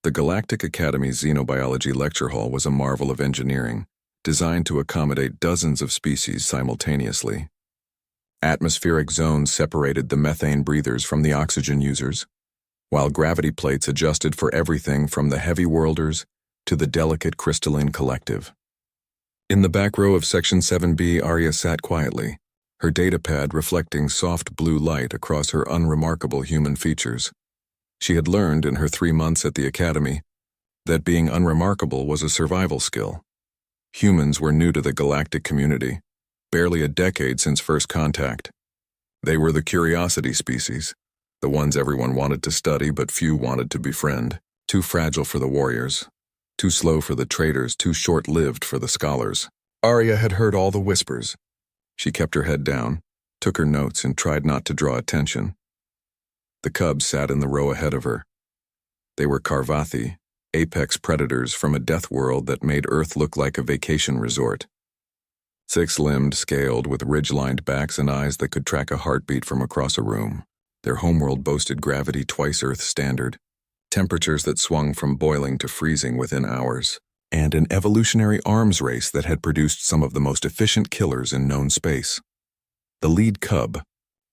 The Galactic Academy's Xenobiology lecture hall was a marvel of engineering, designed to accommodate dozens of species simultaneously. Atmospheric zones separated the methane breathers from the oxygen users, while gravity plates adjusted for everything from the heavy worlders to the delicate crystalline collective. In the back row of Section 7B, Arya sat quietly, her datapad reflecting soft blue light across her unremarkable human features. She had learned in her 3 months at the academy that being unremarkable was a survival skill. Humans were new to the galactic community, barely a decade since first contact. They were the curiosity species, the ones everyone wanted to study but few wanted to befriend, too fragile for the warriors, too slow for the traders, too short-lived for the scholars. Arya had heard all the whispers. She kept her head down, took her notes, and tried not to draw attention. The cubs sat in the row ahead of her. They were Karvathi, apex predators from a death world that made Earth look like a vacation resort. Six-limbed, scaled, with ridge-lined backs and eyes that could track a heartbeat from across a room. Their homeworld boasted gravity twice Earth's standard, temperatures that swung from boiling to freezing within hours, and an evolutionary arms race that had produced some of the most efficient killers in known space. The lead cub,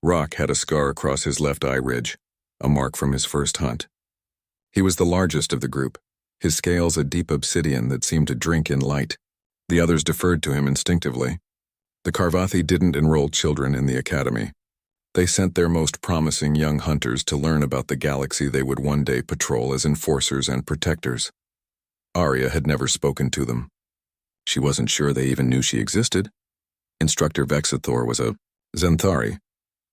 Rock, had a scar across his left eye ridge, a mark from his first hunt. He was the largest of the group, his scales a deep obsidian that seemed to drink in light. The others deferred to him instinctively. The Karvathi didn't enroll children in the academy. They sent their most promising young hunters to learn about the galaxy they would one day patrol as enforcers and protectors. Arya had never spoken to them. She wasn't sure they even knew she existed. Instructor Vexithor was a Zenthari,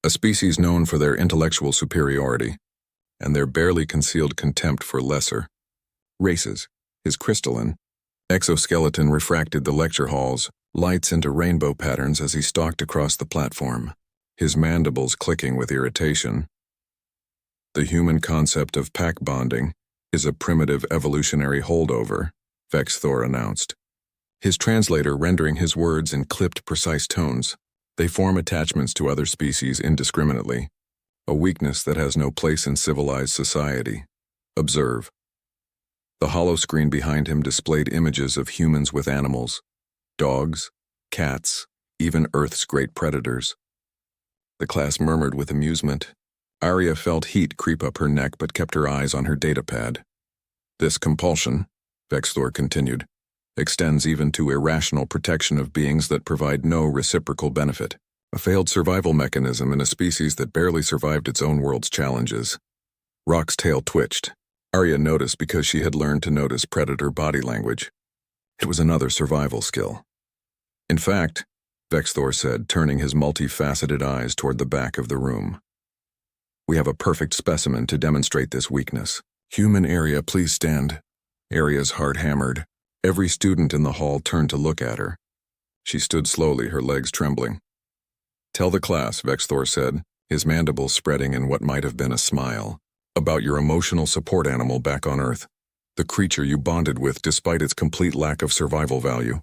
a species known for their intellectual superiority and their barely concealed contempt for lesser races. His crystalline exoskeleton refracted the lecture hall's lights into rainbow patterns as he stalked across the platform, his mandibles clicking with irritation. The human concept of pack bonding is a primitive evolutionary holdover, Vexthor announced, his translator rendering his words in clipped, precise tones. They form attachments to other species indiscriminately, a weakness that has no place in civilized society. Observe. The hollow screen behind him displayed images of humans with animals, dogs, cats, even Earth's great predators. The class murmured with amusement. Arya felt heat creep up her neck but kept her eyes on her datapad. This compulsion, Vexthor continued, extends even to irrational protection of beings that provide no reciprocal benefit, a failed survival mechanism in a species that barely survived its own world's challenges. Rock's tail twitched. Arya noticed because she had learned to notice predator body language. It was another survival skill. In fact, Vexthor said, turning his multifaceted eyes toward the back of the room, we have a perfect specimen to demonstrate this weakness. Human Arya, please stand. Arya's heart hammered. Every student in the hall turned to look at her. She stood slowly, her legs trembling. Tell the class, Vexthor said, his mandibles spreading in what might have been a smile, about your emotional support animal back on Earth, the creature you bonded with despite its complete lack of survival value.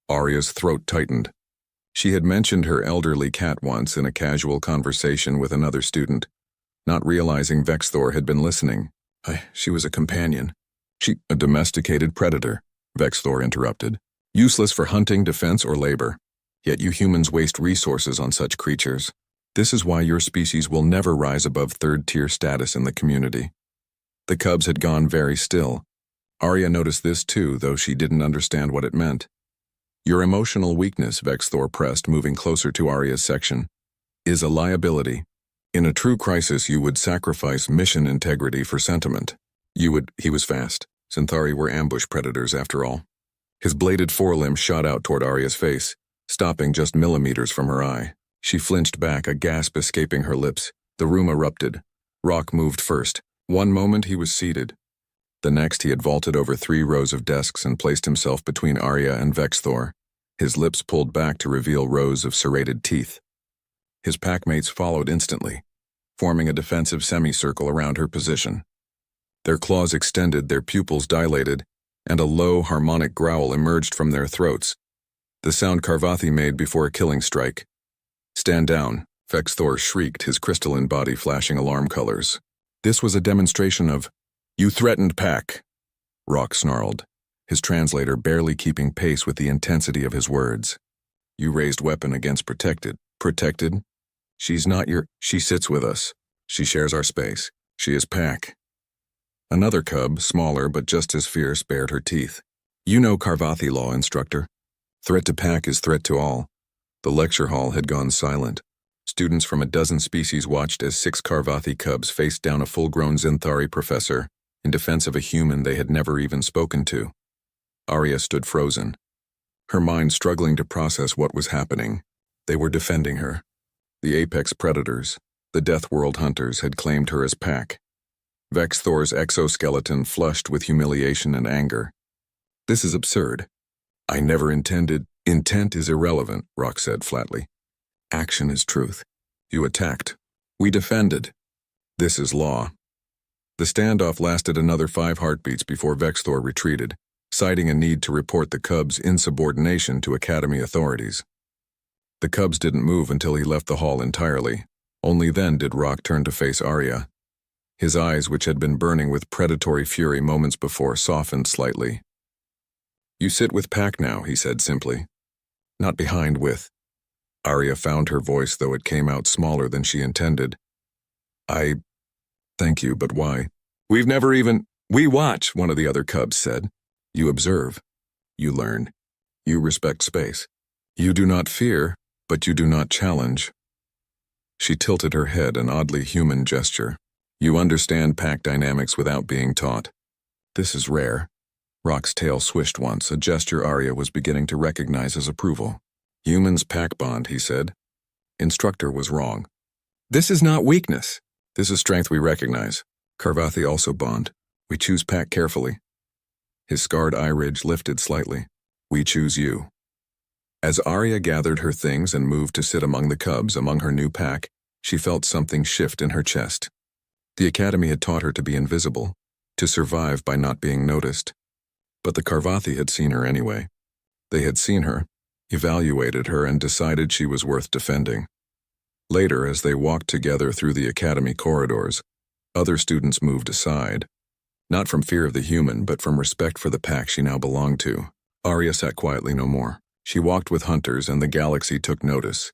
Arya's throat tightened. She had mentioned her elderly cat once in a casual conversation with another student, not realizing Vexthor had been listening. She was a companion. A domesticated predator, Vexthor interrupted. Useless for hunting, defense, or labor. Yet you humans waste resources on such creatures. This is why your species will never rise above third-tier status in the community. The cubs had gone very still. Arya noticed this too, though she didn't understand what it meant. Your emotional weakness, Vexthor pressed, moving closer to Arya's section, is a liability. In a true crisis, you would sacrifice mission integrity for sentiment. He was fast. Zenthari were ambush predators after all. His bladed forelimb shot out toward Arya's face, stopping just millimeters from her eye. She flinched back, a gasp escaping her lips. The room erupted. Rock moved first. One moment he was seated. The next he had vaulted over 3 rows of desks and placed himself between Arya and Vexthor, his lips pulled back to reveal rows of serrated teeth. His packmates followed instantly, forming a defensive semicircle around her position. Their claws extended, their pupils dilated, and a low, harmonic growl emerged from their throats, the sound Karvathi made before a killing strike. Stand down, Vexthor shrieked, his crystalline body flashing alarm colors. This was a demonstration of You threatened Pack, Rock snarled, his translator barely keeping pace with the intensity of his words. You raised weapon against Protected. Protected? She's not your— She sits with us. She shares our space. She is Pack. Another cub, smaller but just as fierce, bared her teeth. You know Karvathi law, Instructor. Threat to Pack is threat to all. The lecture hall had gone silent. Students from a dozen species watched as 6 Karvathi cubs faced down a full-grown Zinthari professor in defense of a human they had never even spoken to. Arya stood frozen, her mind struggling to process what was happening. They were defending her. The apex predators, the Death World hunters, had claimed her as Pack. Vex Thor's exoskeleton flushed with humiliation and anger. This is absurd. I never intended— Intent is irrelevant, Rock said flatly. Action is truth. You attacked. We defended. This is law. The standoff lasted another 5 heartbeats before Vex Thor retreated, citing a need to report the cubs' insubordination to Academy authorities. The cubs didn't move until he left the hall entirely. Only then did Rock turn to face Arya. His eyes, which had been burning with predatory fury moments before, softened slightly. You sit with Pack now, he said simply. Not behind with. Arya found her voice, though it came out smaller than she intended. Thank you, but why? We've never even— We watch, one of the other cubs said. You observe. You learn. You respect space. You do not fear, but you do not challenge. She tilted her head, an oddly human gesture. You understand Pack dynamics without being taught. This is rare. Rock's tail swished once, a gesture Arya was beginning to recognize as approval. Humans Pack bond, he said. Instructor was wrong. This is not weakness. This is strength we recognize. Karvathi also bond. We choose Pack carefully. His scarred eye ridge lifted slightly. We choose you. As Arya gathered her things and moved to sit among the cubs, among her new Pack, she felt something shift in her chest. The Academy had taught her to be invisible, to survive by not being noticed. But the Karvathi had seen her anyway. They had seen her, evaluated her, and decided she was worth defending. Later, as they walked together through the Academy corridors, other students moved aside, not from fear of the human, but from respect for the Pack she now belonged to. Arya sat quietly no more. She walked with hunters, and the galaxy took notice.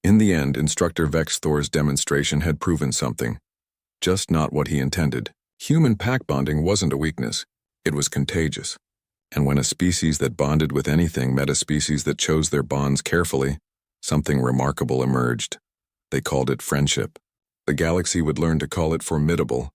In the end, Instructor Vex Thor's demonstration had proven something. Just not what he intended. Human Pack bonding wasn't a weakness. It was contagious. And when a species that bonded with anything met a species that chose their bonds carefully, something remarkable emerged. They called it friendship. The galaxy would learn to call it formidable,